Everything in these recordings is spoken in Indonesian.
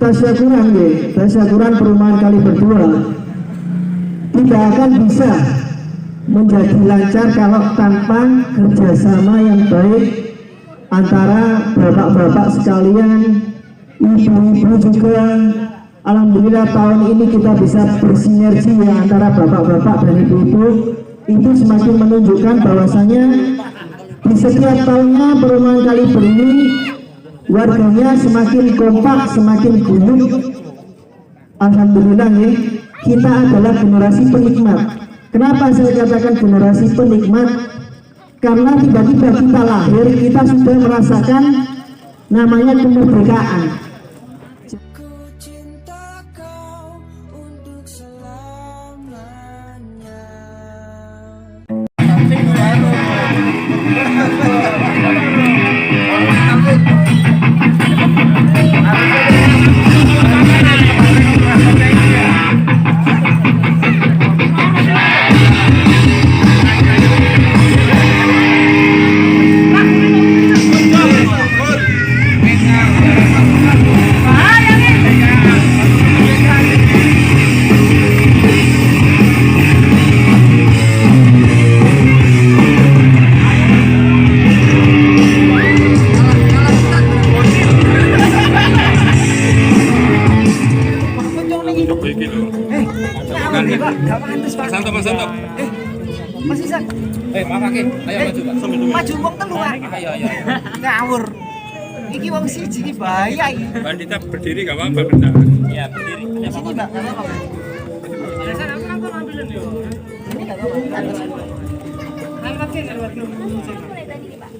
tasyakuran perumahan kali berdua tidak akan bisa menjadi lancar kalau tanpa kerjasama yang baik antara bapak-bapak sekalian, ibu-ibu juga. Alhamdulillah tahun ini kita bisa bersinergi ya antara bapak-bapak dan ibu-ibu. Itu semakin menunjukkan bahwasanya di setiap tahunnya perumahan Kaliber ini warganya semakin kompak, semakin guyup. Alhamdulillah nih, kita adalah generasi penikmat. Kenapa saya katakan generasi penikmat? Karena tiba-tiba kita lahir, kita sudah merasakan namanya kemerdekaan. Mas Santo. Mas Isak. Maaf Kaki, ayo maju Pak. Maju wong telu ah. Ayo. Ngawur. Iki wong siji iki bahaya iki. Bandita berdiri enggak apa-apa, benar. Iya, berdiri. Sini Mbak, enggak apa-apa. Biasa aku langsung ambilin yo. Ini enggak apa-apa.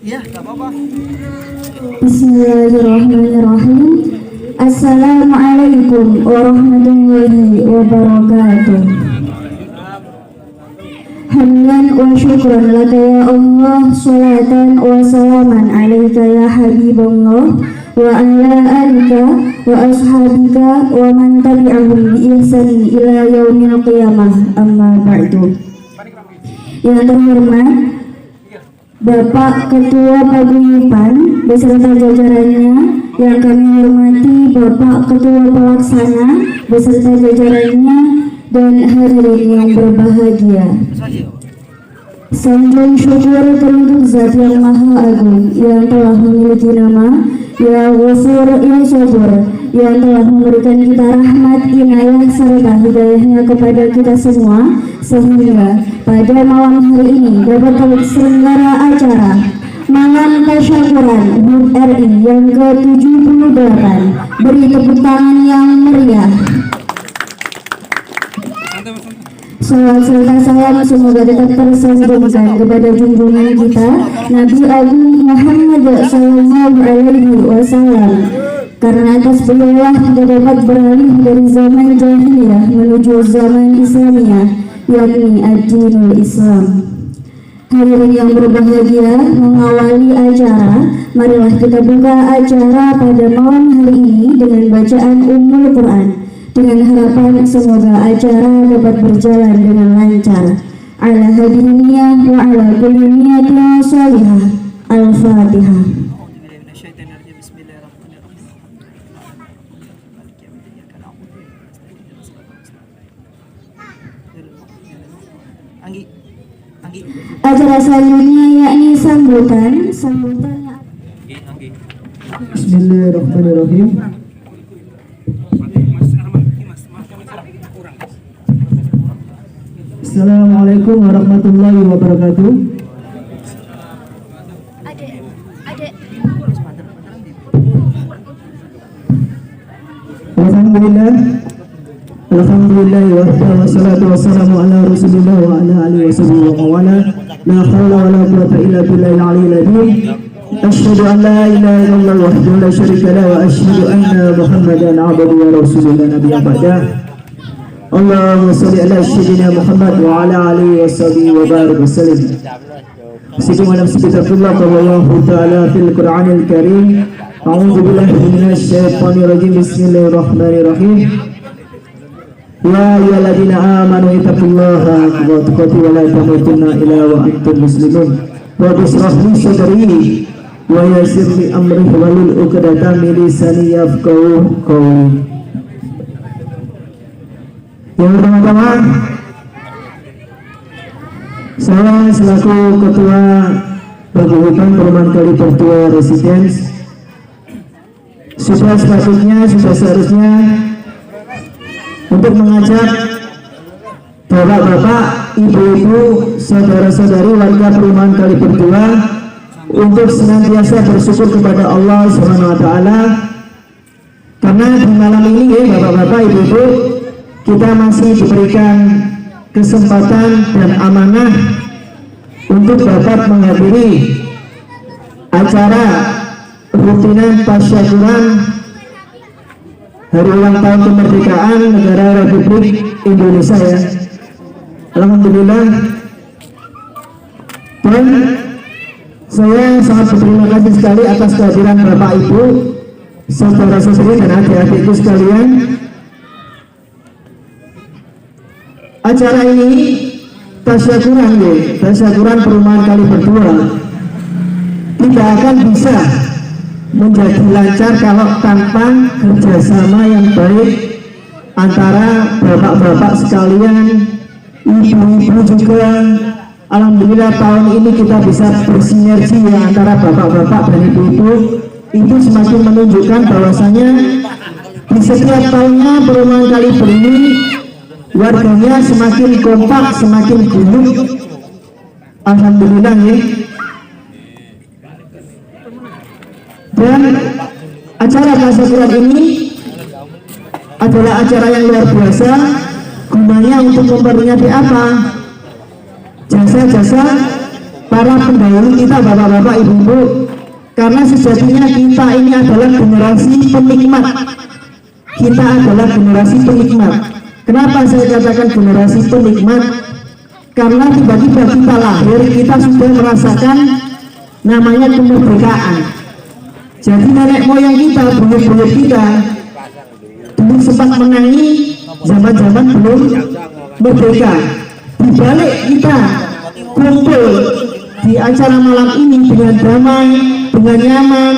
Iya, enggak apa-apa. Bismillahirrahmanirrahim. Assalamualaikum warahmatullahi wabarakatuh. Hamdan wa syukran laka ya Allah, salatan wa salaman alaika ya Habibullah, wa ala alika wa ashabika wa man tabi'ahum bi ihsan ila yaumil qiyamah, amma ba'du. Yang terhormat Bapak Ketua Paguyuban beserta jajarannya, yang kami hormati Bapak Ketua Pelaksana beserta jajarannya, dan hadirin yang berbahagia. Sanjung syukur teruntuk Zat yang Maha Agung yang telah memiliki nama Ya Ghafur Ya Sabur, yang telah memberikan kita rahmat, inayah serta hidayahnya kepada kita semua, sehingga pada malam hari ini dapat terselenggara acara Malam Tasyakuran HUT RI yang ke-78. Beri tepuk tangan yang meriah. Salawat serta salam semoga tetap tersanjungkan kepada junjungan kita Nabi Agung Muhammad Sallallahu Alaihi Wasallam, karena atas beliaulah kita dapat beralih dari zaman jahiliyah menuju zaman Islamiyah, yakni ad-dinul Islam. Hadirin yang berbahagia, mengawali acara, marilah kita buka acara pada malam hari ini dengan bacaan Ummul Quran, dengan harapan semoga acara dapat berjalan dengan lancar. Ala hadiniyah wa ala kulli niyatin shalihah. Al-Fatihah. Acara selanjutnya yakni sambutan. Bismillahirrahmanirrahim. Assalamualaikum warahmatullahi wabarakatuh. Alhamdulillah wassalatu wassalamu ala rasulillah wa ala alihi wasahbihi wa mawala. La hawla wa la quwwata illa billahil aliyyil azim. Asyhadu an la ilaha illallah wahdahu la syarika lahu wa asyhadu anna Muhammadan abduhu wa rasuluhu la nabiyya ba'dahu. Allahumma shalli ala sayyidina Muhammad wa ala alihi wasahbihi wa barik wasallim. Sikum wa nafsi bitaqullah wallahu ta'ala fil Qur'anil Karim. A'udzu billahi minasy syaithanir rajim. Bismillahirrahmanirrahim. Ya ayyuhalladzina amanu ittaqullaha haqqa tuqatih wa la tamutunna illa wa antum muslimun. Wa bishrah li sadri wa yassir li amri wahlul 'uqdatam min lisani yafqahu qawli. Yang pertama-tama, saya selaku Ketua Paguyuban Perumahan Kali Berdua Residence sudah sepatutnya, sudah seharusnya untuk mengajak bapak-bapak, ibu-ibu, saudara-saudari warga Perumahan Kali Berdua untuk senantiasa bersyukur kepada Allah SWT, karena di malam ini ya bapak-bapak, ibu-ibu, kita masih diberikan kesempatan dan amanah untuk dapat menghadiri acara rutinan tasyakuran Hari Ulang Tahun Kemerdekaan Negara Republik Indonesia ya. Alhamdulillah. Dan saya sangat berterima kasih sekali atas kehadiran Bapak Ibu, saudara-saudari dan adik-adikku sekalian. Acara ini tasyakuran Perumahan Kali Berdua tidak akan bisa menjadi lancar kalau tanpa kerjasama yang baik antara bapak-bapak sekalian, ibu-ibu juga. Alhamdulillah tahun ini kita bisa bersinergi ya antara bapak-bapak dan ibu-ibu. Itu semakin menunjukkan bahwasanya di setiap tahunnya Perumahan Kali Berdua warganya semakin kompak, semakin guyup. Alhamdulillah ya. Dan acara tasyakuran ini adalah acara yang luar biasa. Gunanya untuk memperingati apa? Jasa-jasa para pendahulu kita, bapak-bapak, ibu-ibu. Karena sejatinya kita ini adalah generasi penikmat. Kita adalah generasi penikmat. Kenapa saya katakan generasi penikmat? Karena tiba-tiba kita lahir, kita sudah merasakan namanya kemerdekaan. Jadi nenek moyang kita, buyut-buyut kita dulu sempat menangi zaman-zaman belum merdeka. Di balik kita kumpul di acara malam ini dengan damai, dengan nyaman,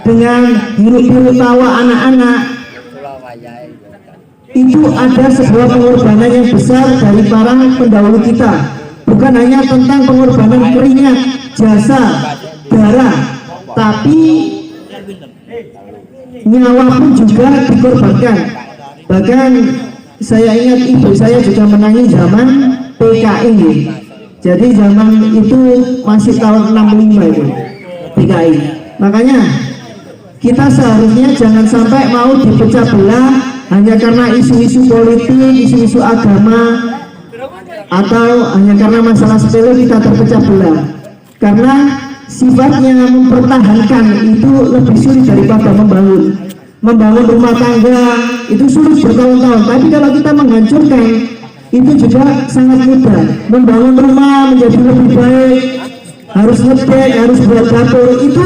dengan hirup-hirup tawa anak-anak, itu ada sebuah pengorbanan yang besar dari para pendahulu kita. Bukan hanya tentang pengorbanan keringat, jasa, darah, tapi nyawa pun juga dikorbankan. Bahkan saya ingat ibu saya juga menangis zaman PKI. Jadi zaman itu masih tahun 65 itu PKI. Makanya kita seharusnya jangan sampai mau dipecah belah hanya karena isu-isu politik, isu-isu agama, atau hanya karena masalah sepele kita terpecah belah. Karena sifatnya mempertahankan itu lebih sulit daripada membangun. Membangun rumah tangga itu sulit bertahun-tahun, tapi kalau kita menghancurkan itu juga sangat mudah. Membangun rumah menjadi lebih baik, harus ngedek, harus buat dapur, itu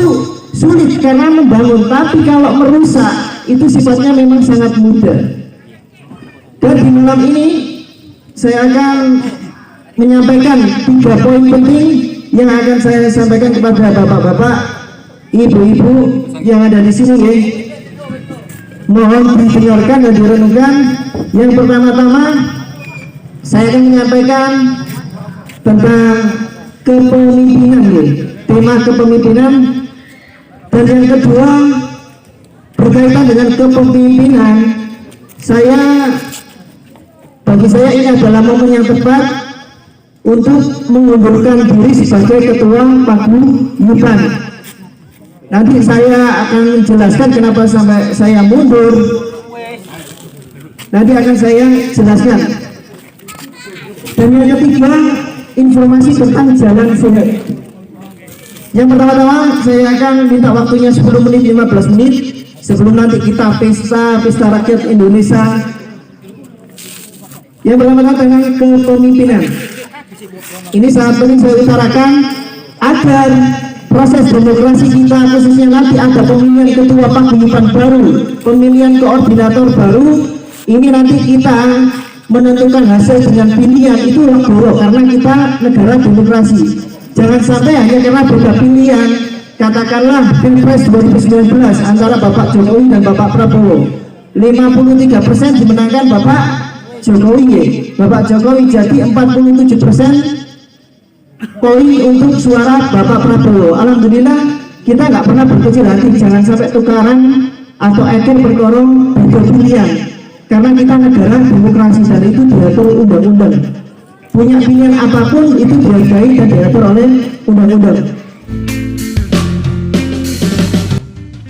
sulit karena membangun. Tapi kalau merusak itu sifatnya memang sangat mudah. Dan di malam ini saya akan menyampaikan 3 poin penting yang akan saya sampaikan kepada bapak-bapak, ibu-ibu yang ada di sini ya. Mohon didengarkan dan direnungkan. Yang pertama-tama saya akan menyampaikan tentang kepemimpinan ya, tema kepemimpinan. Dan yang kedua berkaitan dengan kepemimpinan, bagi saya ini adalah momen yang tepat untuk mengundurkan diri sebagai ketua paguyuban. Nanti saya akan menjelaskan kenapa sampai saya mundur. Nanti akan saya jelaskan. Dan yang ketiga, informasi tentang jalan sehat. Yang pertama-tama saya akan minta waktunya 10 menit, 15 menit sebelum nanti kita pesta rakyat Indonesia. Yang pertama tentang kepemimpinan. Ini sangat penting saya utarakan agar proses demokrasi kita, khususnya nanti ada pemilihan ketua paguyuban baru, pemilihan koordinator baru, ini nanti kita menentukan hasil dengan pilihan itu legowo, karena kita negara demokrasi. Jangan sampai hanya karena beda pilihan katakanlah Pilpres 2019 antara Bapak Jokowi dan Bapak Prabowo, 53% dimenangkan Bapak Jokowi, Bapak Jokowi, jadi 47% poin untuk suara Bapak Prabowo. Alhamdulillah kita nggak pernah berkecil hati, jangan sampai tukaran atau akhir berkorong beda pilihan, karena kita negara demokrasi dan itu diatur undang-undang. Punya pilihan apapun itu dihargai dan diatur oleh undang-undang.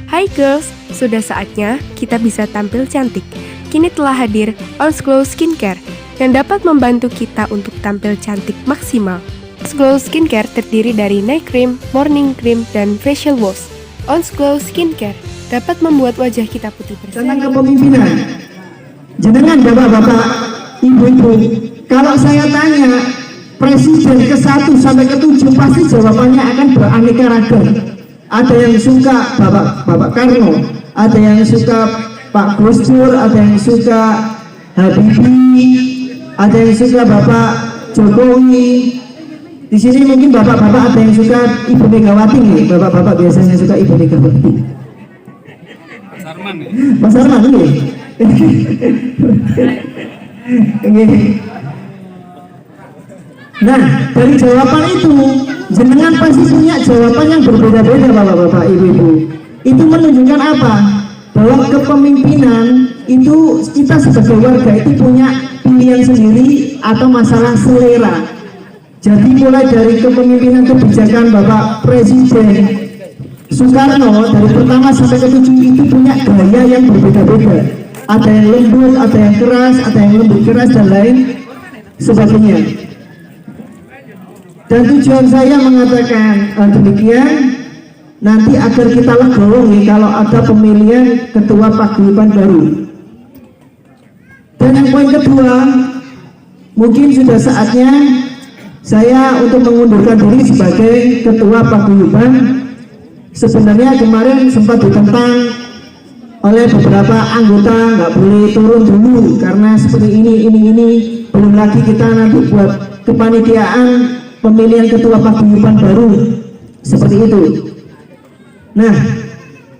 Hai girls, sudah saatnya kita bisa tampil cantik. Kini telah hadir Ons Glow Skincare yang dapat membantu kita untuk tampil cantik maksimal. Ons Glow Skincare terdiri dari night cream, morning cream, dan facial wash. Ons Glow Skincare dapat membuat wajah kita putih bersih. Tentang kepemimpinan, jenengan bapak-bapak, ibu-ibu, kalau saya tanya presiden ke-1 sampai ke-7 pasti jawabannya akan beraneka ragam. Ada yang suka Bapak Karno, ada yang suka Pak Gus Dur, ada yang suka Habibie, ada yang suka Bapak Jokowi. Di sini mungkin bapak-bapak ada yang suka Ibu Megawati nih, bapak-bapak biasanya suka Ibu Megawati. Mas Arman ya? Mas Arman nih. Nah, dari jawaban itu jenengan pasti punya jawaban yang berbeda-beda bapak-bapak, ibu-ibu. Itu menunjukkan apa? Bahwa kepemimpinan itu kita sebagai warga itu punya pilihan sendiri atau masalah selera. Jadi mulai dari kepemimpinan kebijakan Bapak Presiden Soekarno dari pertama sampai ke-7 itu punya gaya yang berbeda-beda. Ada yang lembut, ada yang keras, ada yang lembut keras dan lain sebagainya. Dan tujuan saya mengatakan demikian nanti agar kita legowo kalau ada pemilihan ketua paguyuban baru. Dan yang poin kedua, mungkin sudah saatnya saya untuk mengundurkan diri sebagai ketua paguyuban. Sebenarnya kemarin sempat ditentang oleh beberapa anggota, nggak boleh turun dulu karena seperti ini, belum lagi kita nanti buat kepanitiaan pemilihan ketua paguyuban baru seperti itu. Nah,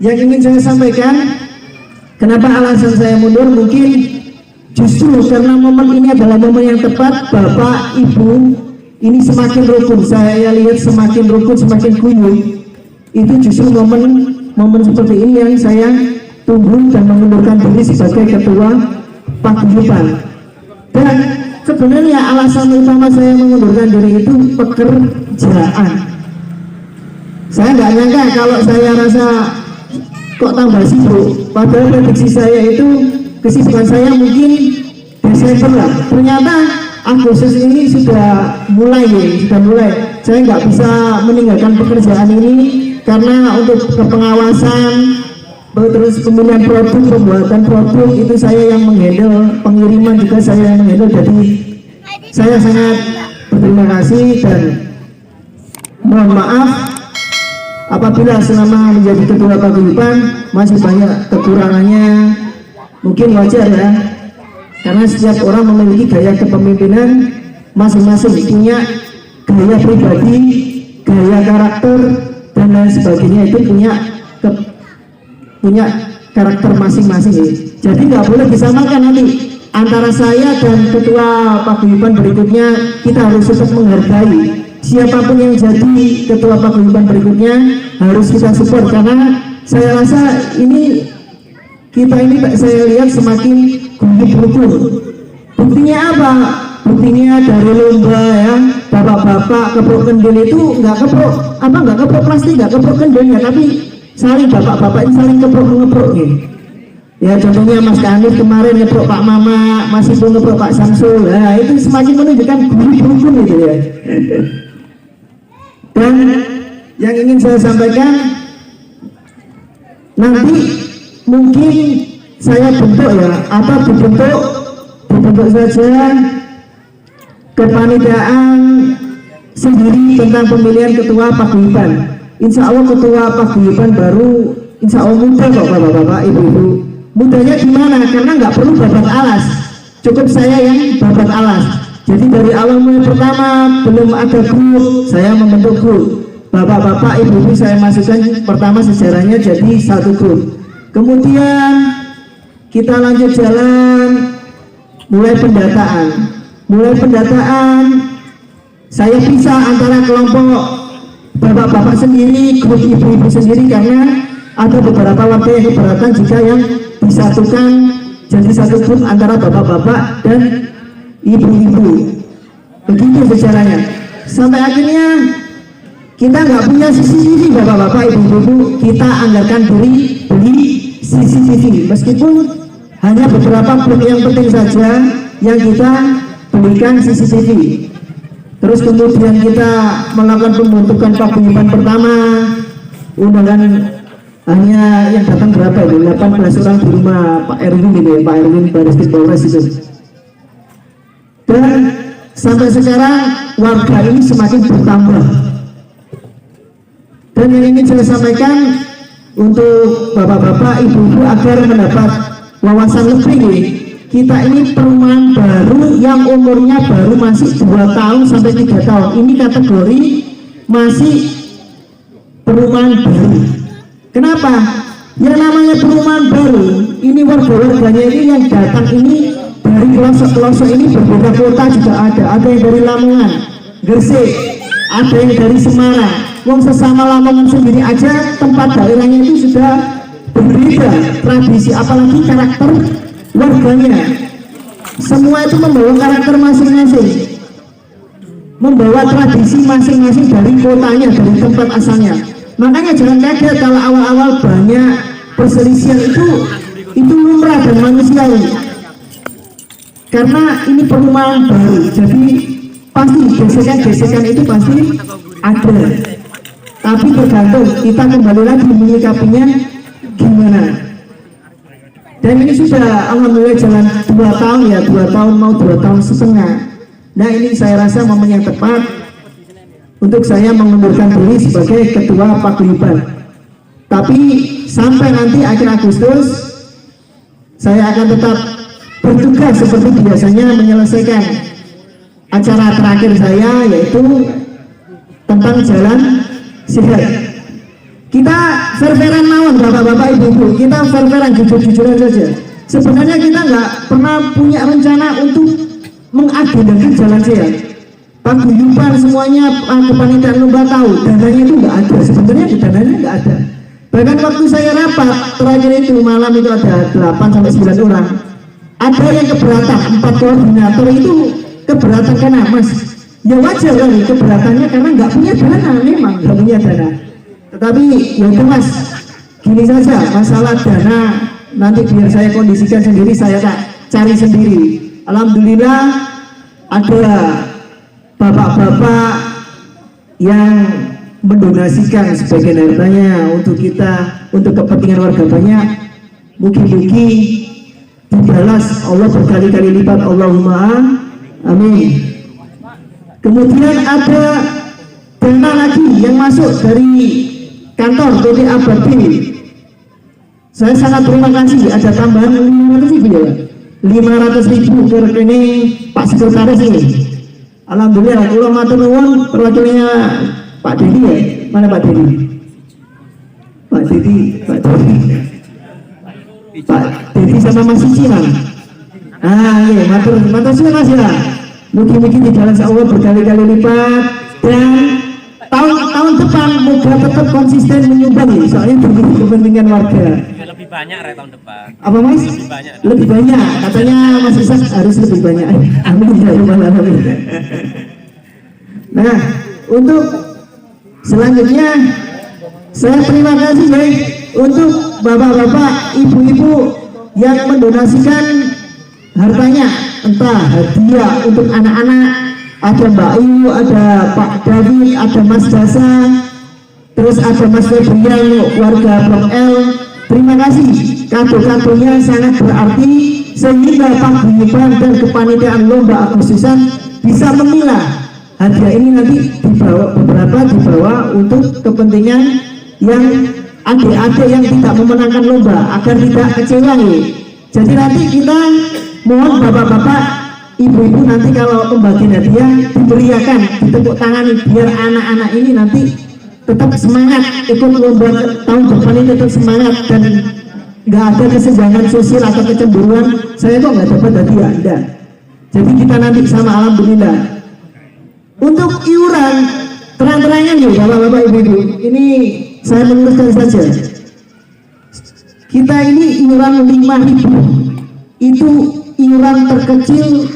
yang ingin saya sampaikan, kenapa alasan saya mundur, mungkin justru karena momen ini adalah momen yang tepat. Bapak Ibu ini semakin rukun, saya lihat semakin rukun, semakin guyup. Itu justru momen seperti ini yang saya tunggu dan mengundurkan diri sebagai ketua paguyuban. Dan sebenarnya alasan utama saya mengundurkan diri itu pekerjaan. Saya nggak nyangka kalau saya rasa kok tambah sibuk, padahal prediksi saya itu kesibukan saya mungkin Desember lah. Ternyata Agustus ini sudah mulai. Saya nggak bisa meninggalkan pekerjaan ini karena untuk pengawasan, terus pemilihan produk, pembuatan produk itu saya yang menghandle, pengiriman juga saya yang menghandle. Jadi saya sangat berterima kasih dan mohon maaf apabila selama menjadi ketua paguyuban masih banyak kekurangannya. Mungkin wajar ya, karena setiap orang memiliki gaya kepemimpinan masing-masing, punya gaya pribadi, gaya karakter dan lain sebagainya. Itu punya karakter masing-masing. Jadi nggak boleh disamakan nanti antara saya dan ketua paguyuban berikutnya. Kita harus tetap menghargai siapapun yang jadi ketua paguyuban berikutnya, harus kita support karena saya rasa ini kita ini saya lihat semakin guyup rukun. Buktinya apa? Buktinya dari lomba ya, bapak-bapak keprok kendil itu nggak keprok plastik, nggak keprok kendilnya, tapi saling bapak-bapak ini saling keprok gitu. Ya contohnya Mas Kanif kemarin ngeprok Pak Mama, Mas Ibu ngeprok Pak Samsul. Nah itu semakin menunjukkan guyup rukun gitu ya. Dan yang ingin saya sampaikan, nanti mungkin saya bentuk ya, atau dibentuk saja kepanitiaan sendiri tentang pemilihan ketua paguyuban. Insya Allah ketua paguyuban baru, insya Allah mudah kok bapak-bapak, ibu-ibu. Mudahnya gimana? Karena nggak perlu babat alas, cukup saya yang babat alas. Jadi dari awal mulai pertama belum ada grup, saya membentuk grup. bapak-bapak, ibu-ibu saya masukkan pertama sejarahnya jadi satu grup. Kemudian kita lanjut jalan, mulai pendataan. Saya pisah antara kelompok bapak-bapak sendiri, grup ibu-ibu sendiri, karena ada beberapa warga yang keberatan jika yang disatukan jadi satu grup antara bapak-bapak dan ibu-ibu. Begitu sejarahnya. Sampai akhirnya kita nggak punya CCTV, bapak-bapak, ibu-ibu. Kita anggarkan beli CCTV, meskipun hanya beberapa blok yang penting saja yang kita belikan CCTV. Terus kemudian kita melakukan pembentukan paguyuban pertama. Undangan hanya yang datang berapa itu? 18 orang di rumah Pak Erwin ini, Pak Erwin Bareskrim Polres itu. Dan sampai sekarang warga ini semakin bertambah. Dan yang ingin saya sampaikan untuk bapak-bapak, ibu-ibu agar mendapat wawasan lebih, kita ini perumahan baru yang umurnya baru masih 2 tahun sampai 3 tahun. Ini kategori masih perumahan baru. Kenapa? Yang namanya perumahan baru, ini warga-warganya ini yang datang ini dari pelosok-pelosok ini berbeda kota juga ada yang dari Lamongan, Gresik, ada yang dari Semarang. Wong sesama Lamongan sendiri aja tempat daerahnya itu sudah berbeda tradisi, apalagi karakter warganya. Semua itu membawa karakter masing-masing, membawa tradisi masing-masing dari kotanya, dari tempat asalnya. Makanya jangan kaget kalau awal-awal banyak perselisihan, itu lumrah dan manusiawi. Karena ini perumahan baru, jadi pasti gesekan-gesekan itu pasti ada. Tapi tergantung kita kembali lagi menyikapinya gimana. Dan ini sudah alhamdulillah jalan 2 tahun ya, 2 tahun mau 2 tahun setengah. Nah ini saya rasa momen yang tepat untuk saya mengundurkan diri sebagai ketua paguyuban. Tapi sampai nanti akhir Agustus saya akan tetap bertugas seperti biasanya menyelesaikan acara terakhir saya, yaitu tentang jalan sehat. Kita fair-fairan mawon bapak-bapak, ibu-ibu, kita fair-fairan, jujur-jujuran saja. Sebenarnya kita nggak pernah punya rencana untuk mengagendakan jalan sehat. Paguyuban semuanya, kepanitiaan lomba tahu dananya itu nggak ada, sebenarnya dananya nggak ada. Bahkan waktu saya rapat terakhir itu malam itu ada 8-9 orang, ada yang keberatan, 4 koordinator itu keberatan. Karena mas, ya wajar kali keberatannya karena nggak punya dana, memang nggak punya dana. Tetapi ya itu mas, gini saja, masalah dana nanti biar saya kondisikan sendiri, saya tak cari sendiri. Alhamdulillah ada bapak-bapak yang mendonasikan sebagian hartanya untuk kita, untuk kepentingan warga banyak. Mugi-mugi dibalas Allah berkali-kali lipat, Allahumma amin. Kemudian ada dana lagi yang masuk dari kantor PT Abadi. Saya sangat terima kasih, ada tambahan 500.000 ya, 500.000 ke rekening Pak Sekretaris ini. Alhamdulillah, kalau matur nuwun perwakilannya Pak Dedi ya, mana Pak Dedi? Pak Dedi sama Mas Cici mana? Iya, matur suwun Mas ya. Mungkin di jalan Allah berkali-kali lipat, dan tahun depan moga tetap konsisten menyumbang, soalnya demi kepentingan warga. Lebih banyak tahun depan. Apa mas? Lebih banyak. Katanya Mas Isak harus lebih banyak. Amin ya rabbal alamin. Nah, untuk selanjutnya saya terima kasih baik untuk bapak-bapak, ibu-ibu yang mendonasikan hartanya, entah hadiah untuk anak-anak. Ada Mbak Iyu, ada Pak David, ada Mas Dasa, terus ada Mas Febrian, warga Blok L. Terima kasih, kado-kadonya sangat berarti sehingga paguyuban dan kepanitiaan lomba Agustusan bisa memilah hadiah ini, nanti beberapa dibawa untuk kepentingan yang adik-adik yang tidak memenangkan lomba agar tidak kecewa. Jadi nanti kita mohon bapak-bapak, ibu-ibu nanti kalau pembagian hadiah diberiakan, ditepuk tangani biar anak-anak ini nanti tetap semangat ikut lomba tahun depan ini, tetap semangat dan nggak ada kesenjangan sosial atau kecemburuan. Saya kok nggak dapat hadiah, enggak. Jadi kita nanti sama, alhamdulillah. Untuk iuran terang-terangan ya bapak-bapak ibu-ibu, ini saya meluruskan saja. Kita ini iuran 5.000 itu iuran terkecil,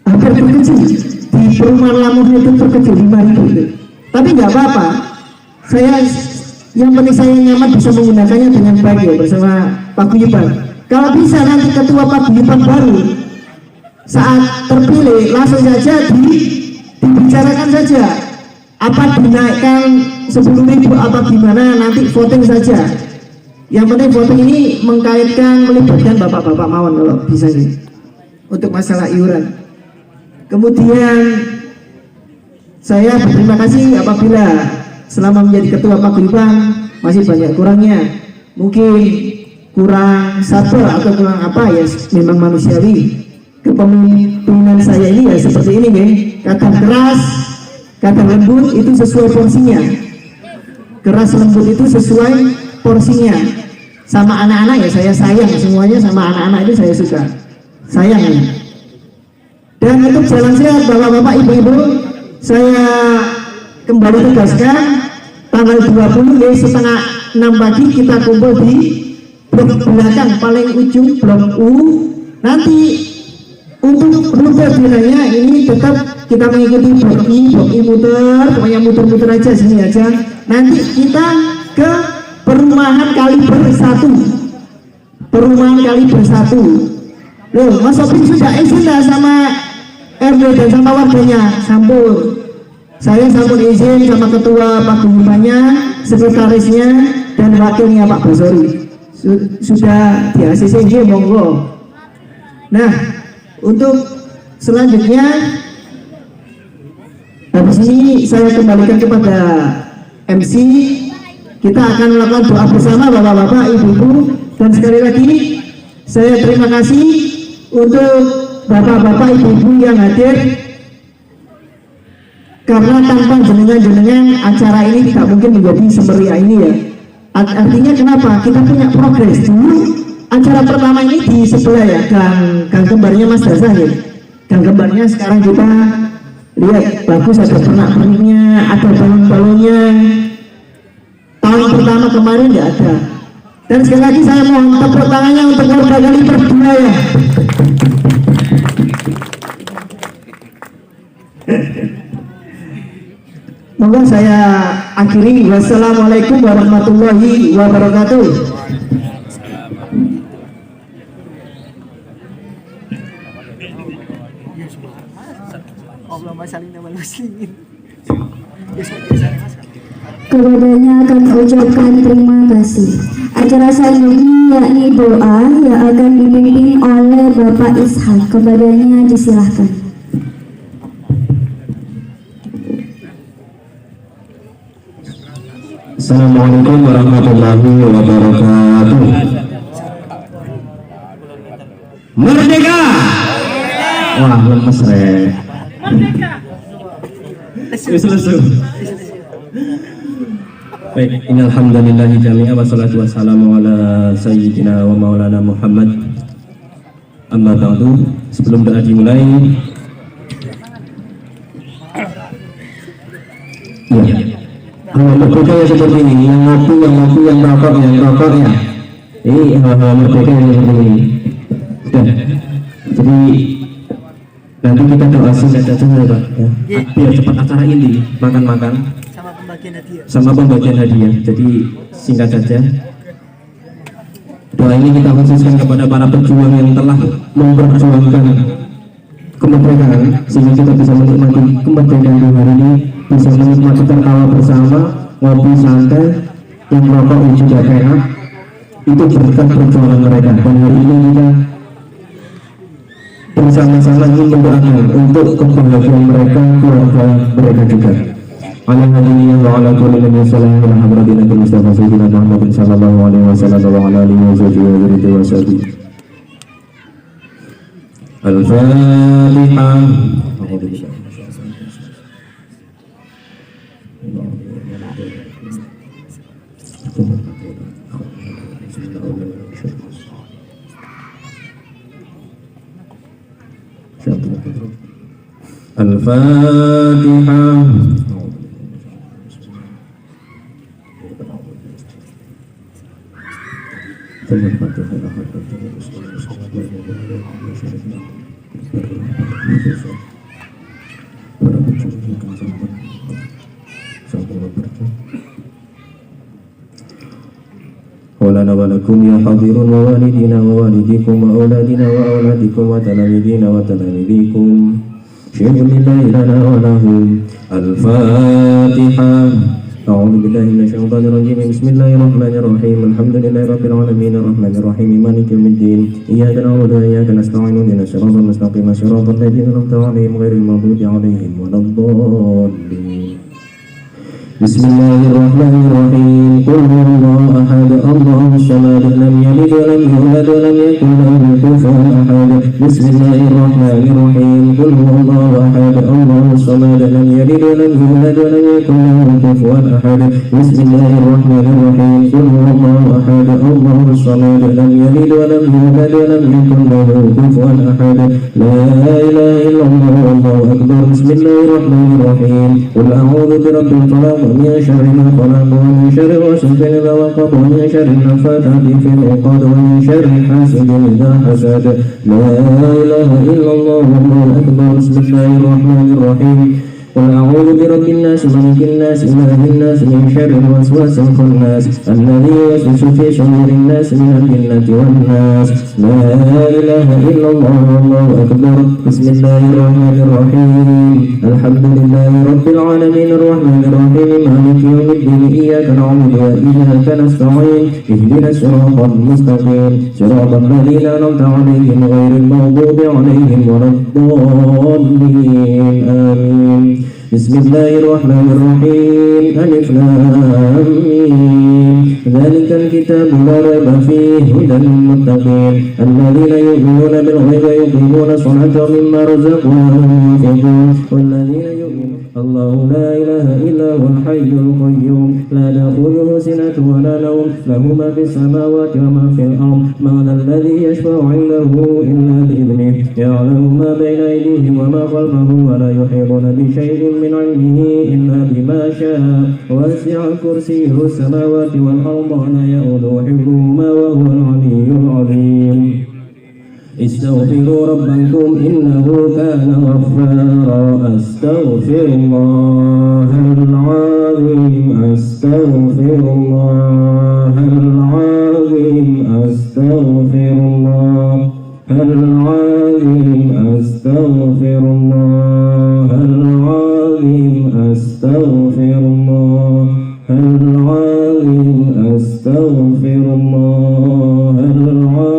hampir terkecil di perumahan Lamongan itu, terkecil 5.000 itu. Tapi nggak apa-apa, yang penting saya nyaman bisa menggunakannya dengan baik ya bersama Pak Guyuban. Kalau bisa nanti ketua Pak Guyuban baru saat terpilih langsung saja dibicarakan saja, apa dinaikkan 10.000 apa gimana, nanti voting saja. Yang penting voting ini melibatkan bapak-bapak mawon kalau bisa nih untuk masalah iuran. Kemudian saya berterima kasih apabila selama menjadi ketua paguyuban masih banyak kurangnya, mungkin kurang sabar atau kurang apa ya, memang manusiawi. Kepemimpinan saya ini ya seperti ini nih, kadang keras, kadang lembut, itu sesuai porsinya. Keras lembut itu sesuai porsinya. Sama anak-anak ya saya sayang, semuanya sama anak-anak itu saya suka, sayang ya. Dan untuk jalan sehat bapak-bapak ibu-ibu, saya kembali tegaskan tanggal 20 ya, setengah 6 pagi kita kumpul di blok belakang paling ujung blok U. Nanti untuk rute bilangnya ini tetap kita mengikuti blok I muter, pokoknya muter-muter aja sini aja. Nanti kita ke perumahan Kaliber 1. Perumahan Kaliber 1. Loh, Mas Sopri sudah izin lah sama RW dan sama warganya, sampun. Saya sampun izin sama ketua paguyubannya, sekretarisnya, dan wakilnya Pak Basori. Sudah di ACC, monggo. Nah, untuk selanjutnya habis ini saya kembalikan kepada MC. Kita akan melakukan doa bersama bapak-bapak, ibu-ibu, dan sekali lagi saya terima kasih untuk bapak-bapak, ibu-ibu yang hadir, karena tanpa jenengan-jenengan acara ini tidak mungkin menjadi semeriah ini ya. Artinya kenapa? Kita punya progres. Dulu acara pertama ini di sebelah ya, gang kembarnya Mas Dasah ya. Gang kembarnya sekarang kita lihat bagus, ada pernak-perniknya, ada balon-balonnya. Tahun pertama kemarin nggak ada. Dan sekali lagi saya mohon tepuk tangannya untuk keluarga Kaliber 2 ya. Monggo saya akhiri. Wassalamualaikum warahmatullahi wabarakatuh. Kepadanya akan ucapkan terima kasih. Acara selanjutnya yakni doa yang akan dipimpin oleh Bapak Ishak. Kepadanya disilahkan. Assalamualaikum warahmatullahi wabarakatuh. Merdeka! Wah, lemes rek. Selesai. Baik, innalhamdulillahi jami'a wassalatu wassalamu ala sayyidina wa maulana Muhammad. Amma ba'du, sebelum doa dimulai, ya, kalau merdeka ya seperti ini, yang ngopi, yang rokok ya. Ini hal-hal merdeka yang seperti ini. Dan jadi nanti kita doa singkat saja ya Pak, ya. Biar cepat acara ini makan-makan sama pembagian hadiah. Jadi singkat saja. Doa ini kita khususkan kepada para pejuang yang telah memperjuangkan kemerdekaan, sehingga kita bisa menikmati kemerdekaan di hari ini, bisa menikmati tertawa bersama, ngopi santai, yang merokok juga enak. Itu berkat perjuangan mereka. Dan hari ini kita bersama-sama ingin mendoakan untuk kebahagiaan mereka, keluarga mereka juga. Alhamdulillah wa ala kulli man sallallahu alaihi wa sallam Mustafa sayyidina Muhammad sallallahu alaihi wasallam wa ala alihi wa sahbihi wa sallam. Al-Fatihah. Al-Fatihah. ولنا ولكم يا حاضرون ووالدينا ووالديكم وأولادنا وأولادكم وتلاميذنا وتلاميذكم شهد لله لنا ولهم. الفاتحة. أعوذ بالله من الشيطان الرجيم. بسم الله الرحمن الرحيم. الحمد لله رب العالمين الرحمن الرحيم مالك يوم الدين. إياك نعبد وإياك نستعين اهدنا الصراط المستقيم صراط الذين أنعمت عليهم غير المغضوب عليهم ولا الضالين. بسم الله الرحمن الرحيم. قل هو الله أحد الله الصمد لم يلد ولم يولد ولم يكن له كفوا أحد. بسم الله الرحمن الرحيم. قل هو الله أحد الله الصمد لم يلد ولم يولد ولم يكن له كفوا أحد. بسم الله الرحمن الرحيم. قل هو الله أحد الله الصمد لم يلد ولم يولد ولم يكن له كفوا أحد. لا إله إلا الله والله أكبر. بسم الله الرحمن الرحيم. قل أعوذ برب الفلق من شر ما خلق ومن شر غاسق إذا وقب ومن شر النفاثات في العقد ومن شر حاسد إذا حسد. لا إله إلا الله والله أكبر. بسم الله الرحمن الرحيم. قل أعوذ برب الناس ملك الناس إله الناس من شر الوسواس الخناس الذي يوسوس في صدور الناس من الجنة والناس. لا إله إلا الله والله أكبر. بسم الله الرحمن الرحيم. الحمد لله رب العالمين الرحمن الرحيم مالك يوم الدين. إياك نعبد وإياك نستعين اهدنا الصراط المستقيم صراط الذين أنعمت عليهم غير المغضوب عليهم ولا الضالين. آمين. بسم الله الرحمن الرحيم. ألف لام ميم. ذلك الكتاب لا ريب فيه هدى للمتقين الذين يؤمنون بالغيب ويقيمون الصلاة ومما رزقناهم ينفقون والذين يؤمنون الله لا إله إلا هو الحي القيوم لا تأخذه سنة ولا نوم له ما في السماوات وما في الأرض. من الذي يشفع عنده إلا بإذنه يعلم ما بين أيديهم وما خلفهم ولا يحيطون بشيء من علمه إلا بما شاء. وسع كرسيه السماوات والأرض ولا يؤوده حفظهما وهو العلي العظيم. استغفروا ربكم إنه كان غفارا. أستغفر الله العظيم. أستغفر الله العظيم. أستغفر الله العظيم. أستغفر الله العظيم. أستغفر الله العظيم. أستغفر الله العظيم.